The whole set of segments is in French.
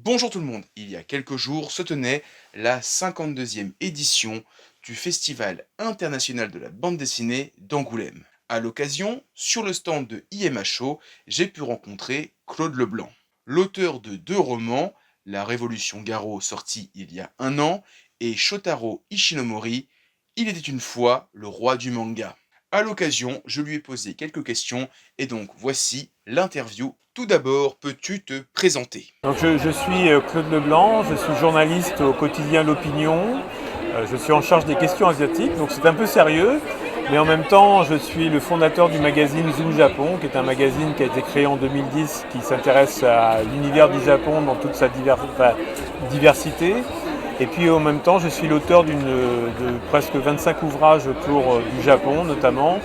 Bonjour tout le monde, il y a quelques jours se tenait la 52e édition du Festival international de la bande dessinée d'Angoulême. À l'occasion, sur le stand de IMHO, j'ai pu rencontrer Claude Leblanc, l'auteur de deux romans, La Révolution Garo sorti il y a un an et Shotaro Ishinomori, Il était une fois le roi du manga. À l'occasion, je lui ai posé quelques questions et donc voici l'interview. Tout d'abord, peux-tu te présenter? Donc je suis Claude Leblanc, je suis journaliste au quotidien L'Opinion. Je suis en charge des questions asiatiques, donc c'est un peu sérieux, mais en même temps je suis le fondateur du magazine Zoom Japon, qui est un magazine qui a été créé en 2010, qui s'intéresse à l'univers du Japon dans toute sa diversité. Et puis en même temps je suis l'auteur de presque 25 ouvrages autour du Japon notamment.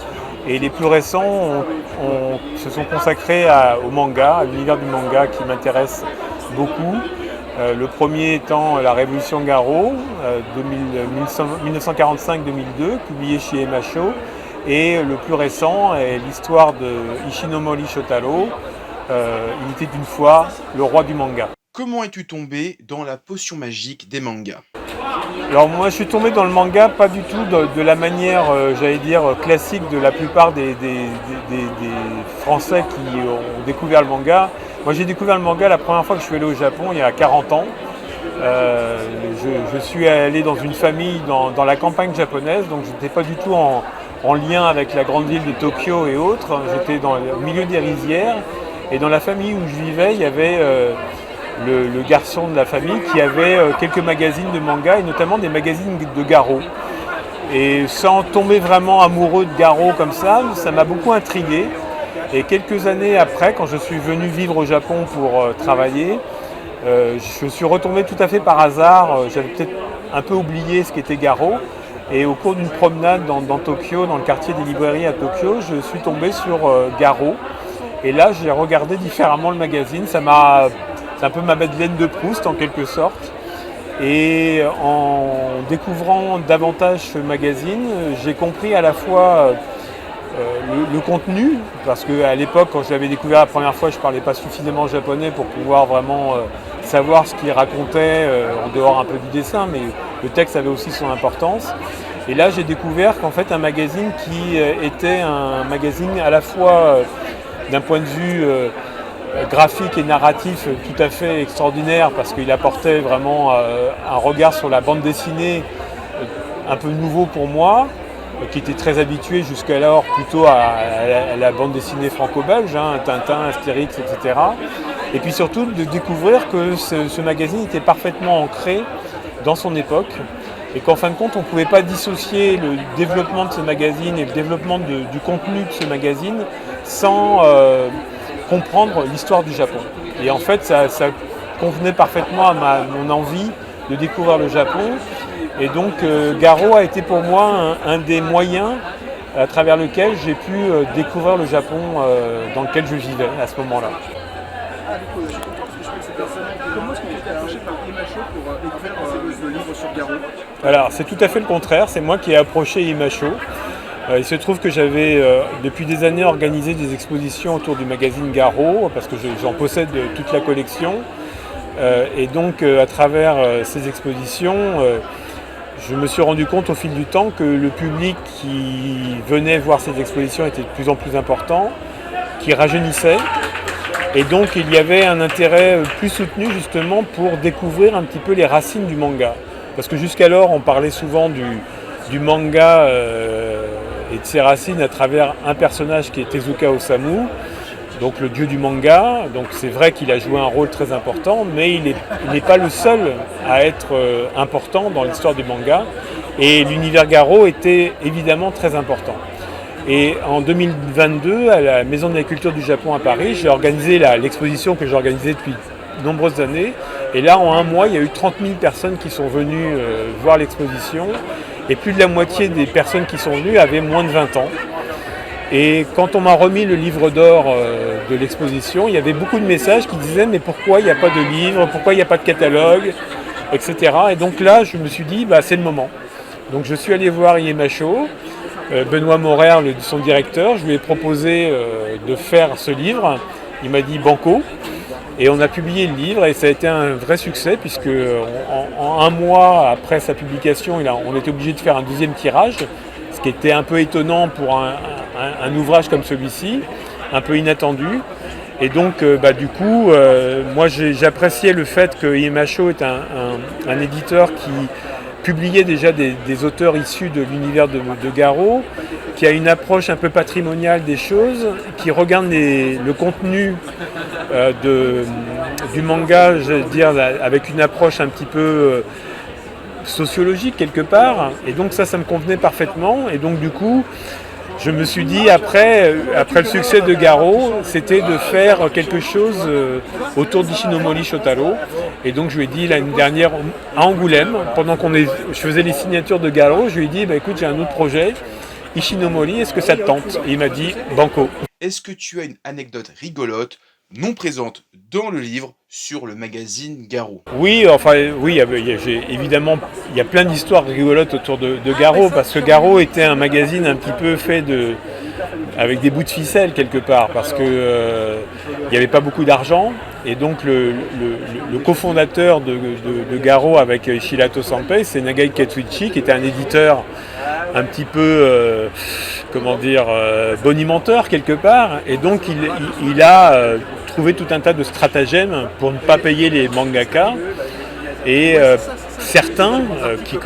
Et les plus récents se sont consacrés au manga, à l'univers du manga qui m'intéresse beaucoup. Le premier étant La Révolution Garo, 1945-2002, publié chez MHO. Et le plus récent est l'histoire de Ishinomori Shotaro, Il était une fois le roi du manga. Comment es-tu tombé dans la potion magique des mangas? Alors moi je suis tombé dans le manga pas du tout de la manière, j'allais dire, classique de la plupart des Français qui ont découvert le manga. Moi j'ai découvert le manga la première fois que je suis allé au Japon il y a 40 ans. Je suis allé dans une famille dans la campagne japonaise, donc je n'étais pas du tout en lien avec la grande ville de Tokyo et autres. J'étais dans le milieu des rizières et dans la famille où je vivais, il y avait le garçon de la famille qui avait quelques magazines de manga et notamment des magazines de Garo. Et sans tomber vraiment amoureux de Garo comme ça m'a beaucoup intrigué. Et quelques années après, quand je suis venu vivre au Japon pour travailler, je suis retombé tout à fait par hasard. J'avais peut-être un peu oublié ce qu'était Garo. Et au cours d'une promenade dans Tokyo, dans le quartier des librairies à Tokyo, je suis tombé sur Garo. Et là, j'ai regardé différemment le magazine. C'est un peu ma Madeleine de Proust en quelque sorte. Et en découvrant davantage ce magazine, j'ai compris à la fois le contenu, parce qu'à l'époque, quand je l'avais découvert la première fois, je ne parlais pas suffisamment japonais pour pouvoir vraiment savoir ce qu'il racontait, en dehors un peu du dessin, mais le texte avait aussi son importance. Et là, j'ai découvert qu'en fait, un magazine qui était un magazine à la fois d'un point de vue graphique et narratif tout à fait extraordinaire, parce qu'il apportait vraiment un regard sur la bande dessinée un peu nouveau pour moi, qui était très habitué jusqu'alors plutôt à la bande dessinée franco-belge, Tintin, Astérix, etc. Et puis surtout de découvrir que ce magazine était parfaitement ancré dans son époque et qu'en fin de compte on ne pouvait pas dissocier le développement de ce magazine et le développement du contenu de ce magazine sans comprendre l'histoire du Japon. Et en fait ça convenait parfaitement à mon envie de découvrir le Japon. Et donc Garo a été pour moi un des moyens à travers lequel j'ai pu découvrir le Japon dans lequel je vivais à ce moment-là. Comment est-ce que tu t'es approché par IMHO pour écrire le livre sur Garo? Alors c'est tout à fait le contraire, c'est moi qui ai approché IMHO. Il se trouve que j'avais depuis des années organisé des expositions autour du magazine Garo, parce que j'en possède toute la collection. Et donc à travers ces expositions, je me suis rendu compte au fil du temps que le public qui venait voir ces expositions était de plus en plus important, qui rajeunissait. Et donc il y avait un intérêt plus soutenu justement pour découvrir un petit peu les racines du manga. Parce que jusqu'alors on parlait souvent du manga et de ses racines à travers un personnage qui est Tezuka Osamu, donc le dieu du manga. Donc c'est vrai qu'il a joué un rôle très important, mais il n'est pas le seul à être important dans l'histoire du manga. Et l'univers Garo était évidemment très important. Et en 2022, à la Maison de la Culture du Japon à Paris, j'ai organisé l'exposition que j'ai organisée depuis de nombreuses années. Et là, en un mois, il y a eu 30 000 personnes qui sont venues voir l'exposition. Et plus de la moitié des personnes qui sont venues avaient moins de 20 ans. Et quand on m'a remis le livre d'or de l'exposition, il y avait beaucoup de messages qui disaient « mais pourquoi il n'y a pas de livre, pourquoi il n'y a pas de catalogue ?» etc. Et donc là, je me suis dit « c'est le moment ». Donc je suis allé voir IMHO, Benoît Morer, son directeur, je lui ai proposé de faire ce livre. Il m'a dit « banco ». Et on a publié le livre et ça a été un vrai succès puisque en un mois après sa publication, on était obligé de faire un deuxième tirage, ce qui était un peu étonnant pour un ouvrage comme celui-ci, un peu inattendu. Et donc du coup, moi j'appréciais le fait que IMHO est un éditeur qui publiait déjà des auteurs issus de l'univers de Garot, qui a une approche un peu patrimoniale des choses, qui regarde le contenu du manga, je veux dire, avec une approche un petit peu sociologique quelque part. Et donc ça me convenait parfaitement. Et donc du coup, je me suis dit, après le succès de Garot, c'était de faire quelque chose autour d'Ishinomori Shotaro. Et donc je lui ai dit l'année dernière à Angoulême, pendant je faisais les signatures de Garot, je lui ai dit, écoute, j'ai un autre projet, Ishinomori, est-ce que ça te tente? Et il m'a dit, banco. Est-ce que tu as une anecdote rigolote, non présente dans le livre, sur le magazine Garot? Oui, évidemment, il y a plein d'histoires rigolotes autour de Garot, parce que Garot était un magazine un petit peu fait avec des bouts de ficelle quelque part, parce que il n'y avait pas beaucoup d'argent, et donc le cofondateur de Garot avec Shirato Sanpei, c'est Nagai Katsuichi, qui était un éditeur un petit peu, bonimenteur quelque part, et donc il a trouvé tout un tas de stratagèmes pour ne pas payer les mangaka, et certains qui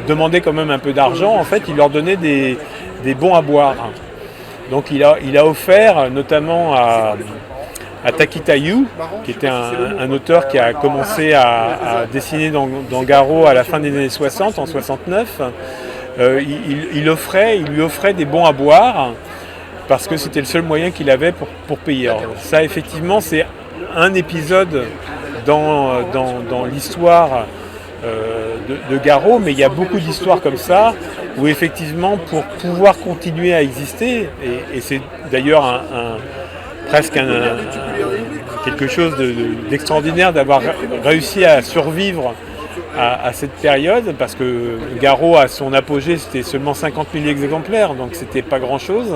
demandaient quand même un peu d'argent, en fait, il leur donnait des bons à boire. Donc il a offert notamment à Takita Yu, qui était un auteur qui a commencé à dessiner dans Garot à la fin des années 60, en 69, il lui offrait des bons à boire parce que c'était le seul moyen qu'il avait pour payer. Alors, ça, effectivement, c'est un épisode dans l'histoire de Garot, mais il y a beaucoup d'histoires comme ça où effectivement, pour pouvoir continuer à exister, et c'est d'ailleurs presque quelque chose d'extraordinaire d'avoir réussi à survivre à cette période, parce que Garot, à son apogée, c'était seulement 50 000 exemplaires, donc c'était pas grand-chose.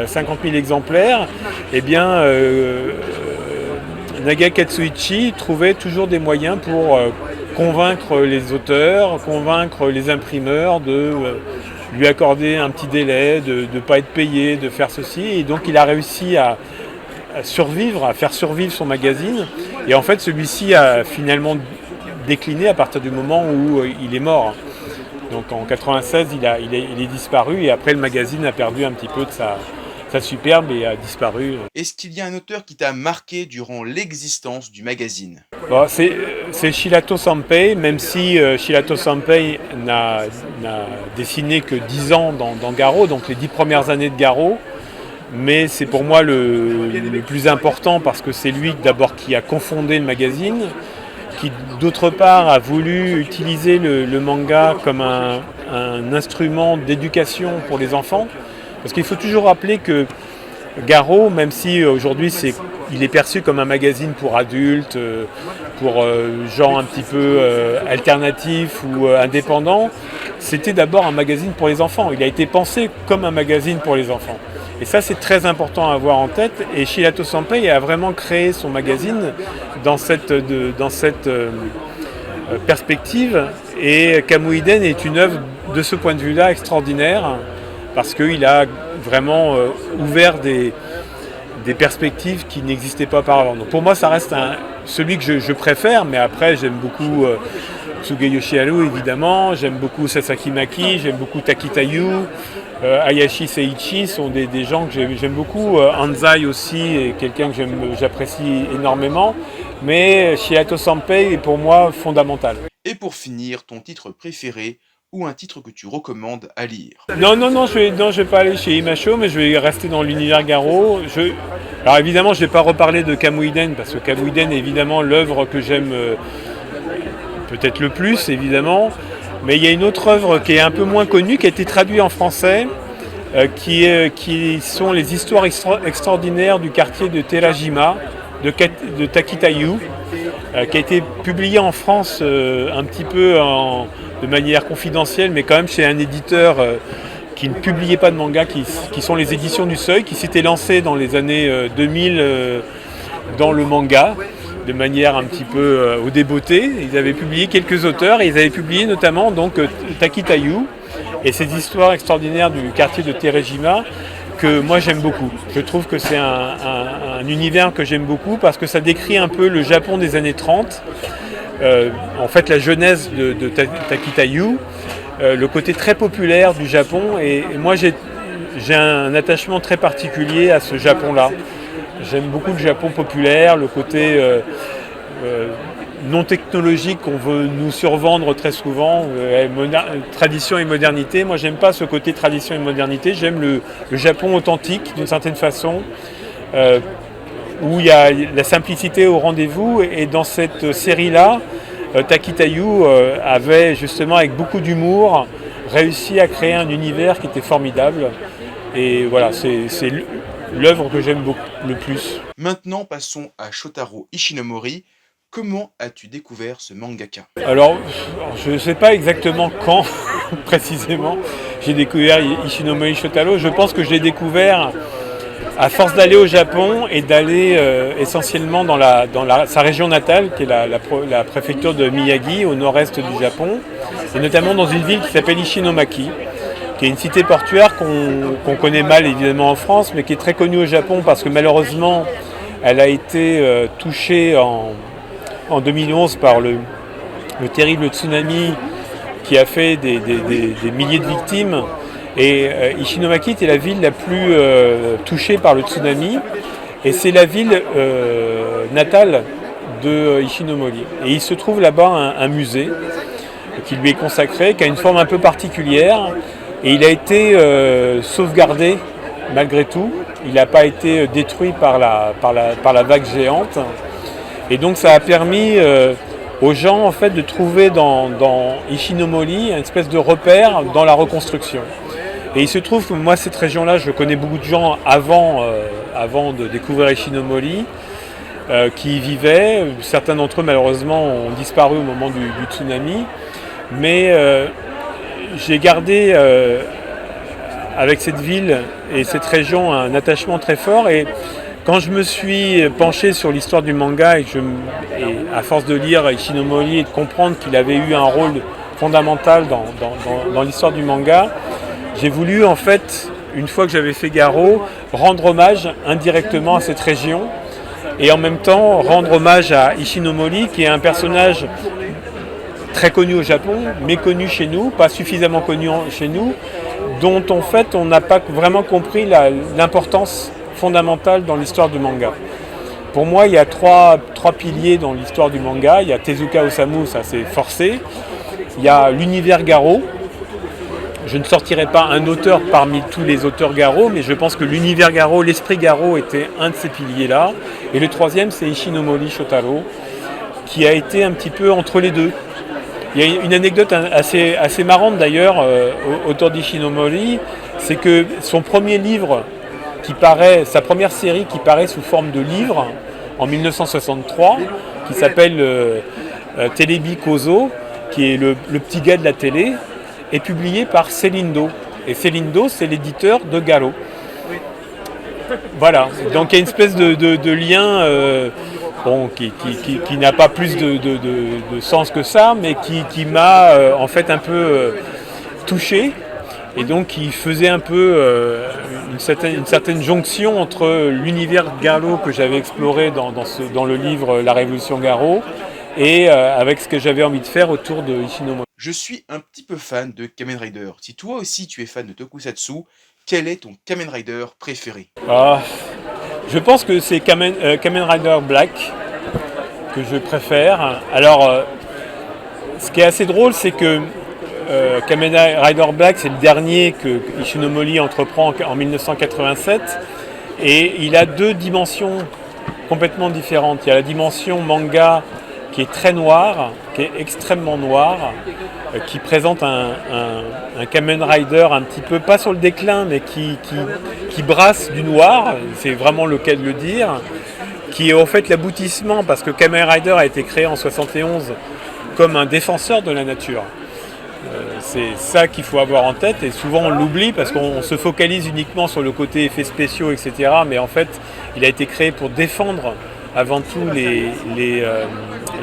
50 000 exemplaires, eh bien, Nagai Katsuichi trouvait toujours des moyens pour convaincre les auteurs, convaincre les imprimeurs de lui accorder un petit délai, de ne pas être payé, de faire ceci. Et donc il a réussi à faire survivre son magazine. Et en fait, celui-ci a finalement décliné à partir du moment où il est mort. Donc en 96, il est disparu, et après le magazine a perdu un petit peu de sa superbe et a disparu. Est-ce qu'il y a un auteur qui t'a marqué durant l'existence du magazine? Bon, c'est Shirato Sanpei, même si Shirato Sanpei n'a dessiné que 10 ans dans Garot, donc les 10 premières années de Garot. Mais c'est pour moi le plus important, parce que c'est lui d'abord qui a cofondé le magazine, qui d'autre part a voulu utiliser le manga comme un instrument d'éducation pour les enfants. Parce qu'il faut toujours rappeler que Garot, même si aujourd'hui il est perçu comme un magazine pour adultes, pour gens un petit peu alternatifs ou indépendants, c'était d'abord un magazine pour les enfants. Il a été pensé comme un magazine pour les enfants. Et ça, c'est très important à avoir en tête. Et Shirato Sanpei a vraiment créé son magazine dans cette perspective. Et Kamuiden est une œuvre de ce point de vue-là extraordinaire, parce qu'il a vraiment ouvert des perspectives qui n'existaient pas auparavant. Donc pour moi, ça reste celui que je préfère, mais après, j'aime beaucoup Tsugeyoshi Haru, évidemment, j'aime beaucoup Sasaki Maki, j'aime beaucoup Takita Yu, Hayashi Seiichi sont des gens que j'aime beaucoup. Anzai aussi est quelqu'un que j'apprécie énormément, mais Shirato Sanpei est pour moi fondamental. Et pour finir, ton titre préféré ou un titre que tu recommandes à lire? Non, je vais pas aller chez IMHO, mais je vais rester dans l'univers Garot. Alors évidemment, je ne vais pas reparler de Kamuiden, parce que Kamuiden est évidemment l'œuvre que j'aime peut-être le plus, évidemment. Mais il y a une autre œuvre qui est un peu moins connue, qui a été traduite en français, qui sont les histoires extraordinaires du quartier de Terajima, de Takita Yu, qui a été publiée en France un petit peu de manière confidentielle, mais quand même chez un éditeur qui ne publiait pas de manga, qui sont les éditions du Seuil, qui s'étaient lancées dans les années 2000 dans le manga, de manière un petit peu au débeauté. Ils avaient publié quelques auteurs et ils avaient publié notamment donc Takitayu et ces histoires extraordinaires du quartier de Terejima que moi j'aime beaucoup. Je trouve que c'est un univers que j'aime beaucoup parce que ça décrit un peu le Japon des années 30, en fait la jeunesse de Takitayu, le côté très populaire du Japon et moi j'ai un attachement très particulier à ce Japon-là. J'aime beaucoup le Japon populaire, le côté non technologique qu'on veut nous survendre très souvent, tradition et modernité. Moi, j'aime pas ce côté tradition et modernité. J'aime le Japon authentique, d'une certaine façon, où il y a la simplicité au rendez-vous. Et dans cette série-là, Takitayu avait justement, avec beaucoup d'humour, réussi à créer un univers qui était formidable. Et voilà, c'est l'œuvre que j'aime beaucoup, le plus. Maintenant, passons à Shotaro Ishinomori. Comment as-tu découvert ce mangaka? Alors, je ne sais pas exactement quand, précisément, j'ai découvert Ishinomori Shotaro. Je pense que je l'ai découvert à force d'aller au Japon et d'aller essentiellement dans sa région natale, qui est la préfecture de Miyagi, au nord-est du Japon, et notamment dans une ville qui s'appelle Ishinomaki, qui est une cité portuaire qu'on connaît mal évidemment en France, mais qui est très connue au Japon parce que malheureusement, elle a été touchée en 2011 par le terrible tsunami qui a fait des milliers de victimes. Et Ishinomaki était la ville la plus touchée par le tsunami. Et c'est la ville natale de Ishinomori. Et il se trouve là-bas un musée qui lui est consacré, qui a une forme un peu particulière. Et il a été sauvegardé malgré tout. Il n'a pas été détruit par la vague géante. Et donc ça a permis aux gens en fait, de trouver dans Ishinomori une espèce de repère dans la reconstruction. Et il se trouve que moi cette région-là, je connais beaucoup de gens avant de découvrir Ishinomori qui y vivaient. Certains d'entre eux malheureusement ont disparu au moment du tsunami. Mais j'ai gardé avec cette ville et cette région un attachement très fort. Et quand je me suis penché sur l'histoire du manga et à force de lire Ishinomori et de comprendre qu'il avait eu un rôle fondamental dans l'histoire du manga, j'ai voulu en fait, une fois que j'avais fait Garo, rendre hommage indirectement à cette région et en même temps rendre hommage à Ishinomori qui est un personnage très connu au Japon, méconnu chez nous, pas suffisamment connu chez nous, dont en fait on n'a pas vraiment compris l'importance fondamentale dans l'histoire du manga. Pour moi, il y a trois piliers dans l'histoire du manga. Il y a Tezuka Osamu, ça c'est forcé. Il y a l'univers Garo. Je ne sortirai pas un auteur parmi tous les auteurs Garo, mais je pense que l'univers Garo, l'esprit Garo était un de ces piliers-là. Et le troisième, c'est Ishinomori Shotaro, qui a été un petit peu entre les deux. Il y a une anecdote assez marrante d'ailleurs, autour d'Ishinomori, c'est que son premier livre, sa première série qui paraît sous forme de livre en 1963, qui s'appelle Telebi Kozo, qui est le petit gars de la télé, est publié par Celindo. Et Celindo, c'est l'éditeur de Garo. Voilà, donc il y a une espèce de lien qui n'a pas plus de sens que ça, mais qui m'a en fait un peu touché. Et donc qui faisait un peu une certaine jonction entre l'univers Garo que j'avais exploré dans le livre La Révolution Garo et avec ce que j'avais envie de faire autour de Ishinomori. Je suis un petit peu fan de Kamen Rider. Si toi aussi tu es fan de Tokusatsu, quel est ton Kamen Rider préféré? Je pense que c'est Kamen Rider Black que je préfère. Alors, ce qui est assez drôle, c'est que Kamen Rider Black, c'est le dernier que Ishinomori entreprend en 1987 et il a deux dimensions complètement différentes. Il y a la dimension manga qui est très noire, qui est extrêmement noire, qui présente un Kamen Rider un petit peu, pas sur le déclin, mais qui brasse du noir, c'est vraiment le cas de le dire, qui est en fait l'aboutissement, parce que Kamen Rider a été créé en 71 comme un défenseur de la nature. C'est ça qu'il faut avoir en tête et souvent on l'oublie parce qu'on se focalise uniquement sur le côté effets spéciaux, etc. Mais en fait, il a été créé pour défendre avant tout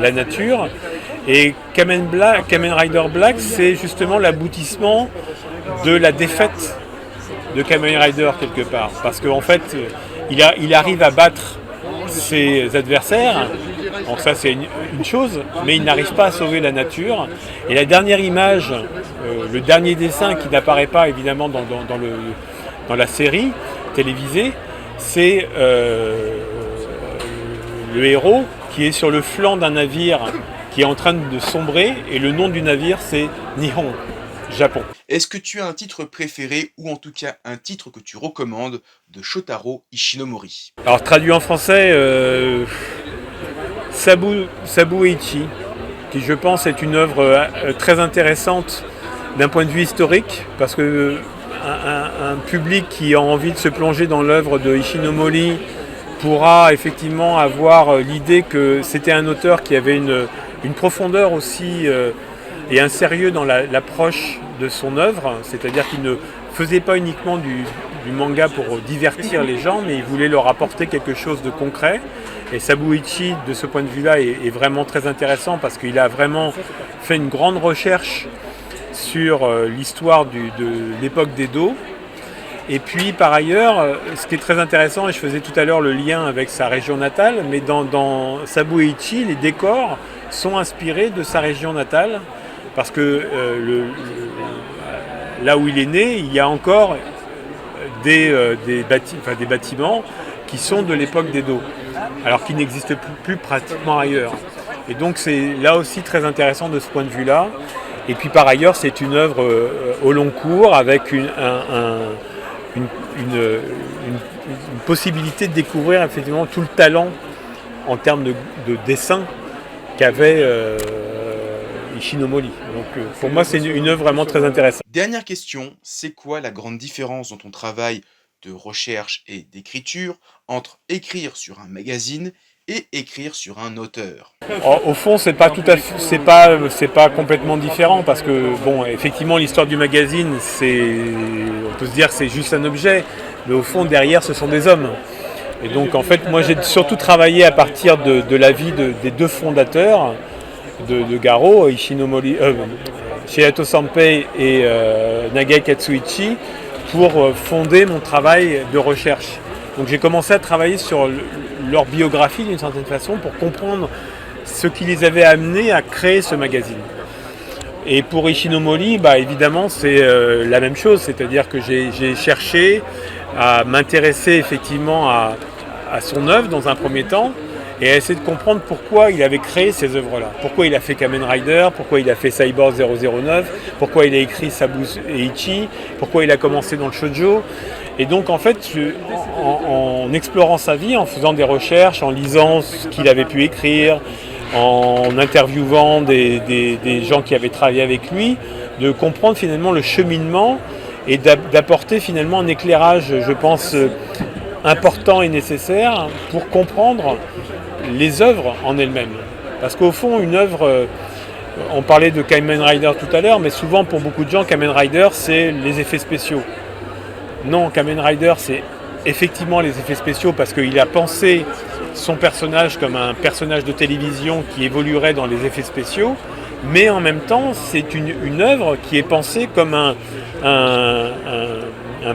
la nature. Et Kamen Rider Black, c'est justement l'aboutissement de la défaite de Kamen Rider quelque part. Parce qu'en fait, il arrive à battre ses adversaires, donc ça c'est une chose, mais il n'arrive pas à sauver la nature. Et la dernière image, le dernier dessin qui n'apparaît pas évidemment dans la série télévisée, c'est le héros qui est sur le flanc d'un navire qui est en train de sombrer, et le nom du navire c'est Nihon, Japon. Est-ce que tu as un titre préféré, ou en tout cas un titre que tu recommandes, de Shotaro Ishinomori? Alors traduit en français, Sabu Eiichi, qui je pense est une œuvre très intéressante d'un point de vue historique, parce que un public qui a envie de se plonger dans l'œuvre de Ishinomori pourra effectivement avoir l'idée que c'était un auteur qui avait une profondeur aussi et un sérieux dans l'approche de son œuvre, c'est-à-dire qu'il ne faisait pas uniquement du manga pour divertir les gens, mais il voulait leur apporter quelque chose de concret. Et Sabu Eiichi, de ce point de vue-là, est vraiment très intéressant parce qu'il a vraiment fait une grande recherche sur l'histoire de l'époque d'Edo. Et puis par ailleurs, ce qui est très intéressant, et je faisais tout à l'heure le lien avec sa région natale, mais dans Sabu Eiichi, les décors sont inspirés de sa région natale, parce que là où il est né, il y a encore des bâtiments qui sont de l'époque d'Edo, alors qu'ils n'existent plus pratiquement ailleurs. Et donc c'est là aussi très intéressant de ce point de vue-là. Et puis par ailleurs, c'est une œuvre au long cours, avec une possibilité de découvrir effectivement tout le talent en termes de dessin qu'avait Ishinomori. Donc pour moi c'est une œuvre vraiment très intéressante. Dernière question, c'est quoi la grande différence dans ton travail de recherche et d'écriture entre écrire sur un magazine et écrire sur un auteur? Au fond, c'est pas complètement différent, parce que bon, effectivement, l'histoire du magazine, on peut se dire que c'est juste un objet, mais au fond, derrière, ce sont des hommes. Et donc, en fait, moi, j'ai surtout travaillé à partir de la vie des deux fondateurs de Garo, Ishinomori, Shihato Sanpei et Nagai Katsuichi, pour fonder mon travail de recherche. Donc j'ai commencé à travailler sur leur biographie d'une certaine façon pour comprendre ce qui les avait amenés à créer ce magazine. Et pour Ishinomori, évidemment c'est la même chose, c'est-à-dire que j'ai cherché à m'intéresser effectivement à son œuvre dans un premier temps, et à essayer de comprendre pourquoi il avait créé ces œuvres-là. Pourquoi il a fait Kamen Rider, pourquoi il a fait Cyborg 009, pourquoi il a écrit Sabu Eiichi, pourquoi il a commencé dans le shoujo. Et donc en fait, en explorant sa vie, en faisant des recherches, en lisant ce qu'il avait pu écrire, en interviewant des gens qui avaient travaillé avec lui, de comprendre finalement le cheminement et d'apporter finalement un éclairage, je pense, important et nécessaire pour comprendre les œuvres en elles-mêmes. Parce qu'au fond, une œuvre, on parlait de Kamen Rider tout à l'heure, mais souvent pour beaucoup de gens, Kamen Rider, c'est les effets spéciaux. Non, Kamen Rider, c'est effectivement les effets spéciaux, parce qu'il a pensé son personnage comme un personnage de télévision qui évoluerait dans les effets spéciaux, mais en même temps, c'est une œuvre qui est pensée comme un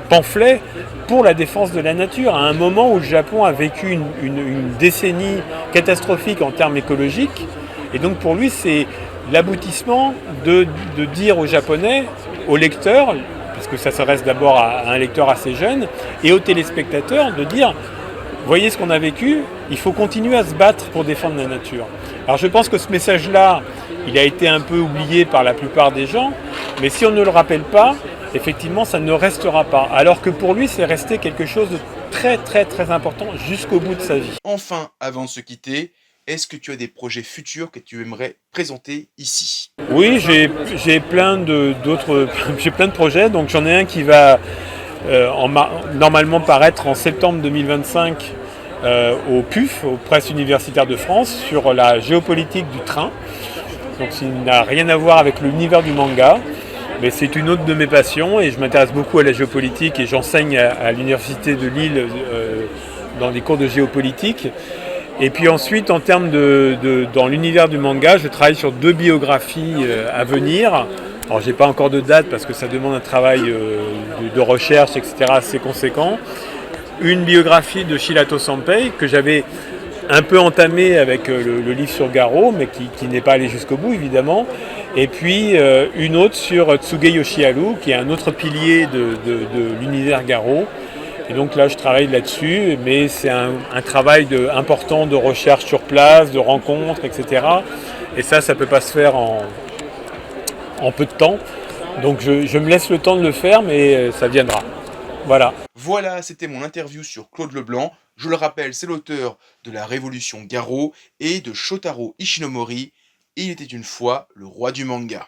pamphlet pour la défense de la nature, à un moment où le Japon a vécu une décennie catastrophique en termes écologiques, et donc pour lui c'est l'aboutissement de dire aux Japonais, aux lecteurs, parce que ça s'adresse d'abord à un lecteur assez jeune, et aux téléspectateurs, de dire voyez ce qu'on a vécu, il faut continuer à se battre pour défendre la nature. Alors je pense que ce message-là, il a été un peu oublié par la plupart des gens, mais si on ne le rappelle pas, effectivement, ça ne restera pas. Alors que pour lui, c'est resté quelque chose de très très très important jusqu'au bout de sa vie. Enfin, avant de se quitter, est-ce que tu as des projets futurs que tu aimerais présenter ici? Oui, j'ai plein de projets. Donc j'en ai un qui va normalement paraître en septembre 2025 au PUF, aux Presses universitaires de France, sur la géopolitique du train. Donc ça n'a rien à voir avec l'univers du manga. Mais c'est une autre de mes passions, et je m'intéresse beaucoup à la géopolitique, et j'enseigne à l'université de Lille dans des cours de géopolitique. Et puis ensuite, en termes dans l'univers du manga, je travaille sur 2 biographies à venir. Alors j'ai pas encore de date parce que ça demande un travail de recherche, etc. assez conséquent. Une biographie de Shirato Sanpei que j'avais un peu entamé avec le livre sur Garo, mais qui n'est pas allé jusqu'au bout évidemment. Et puis une autre sur Tsuge Yoshiharu, qui est un autre pilier de l'univers Garo. Et donc là, je travaille là-dessus, mais c'est un travail important de recherche sur place, de rencontres, etc. Et ça ne peut pas se faire en peu de temps. Donc je me laisse le temps de le faire, mais ça viendra. Voilà. Voilà, c'était mon interview sur Claude Leblanc. Je le rappelle, c'est l'auteur de La Révolution Garo et de Shotaro Ishinomori. Et il était une fois le roi du manga.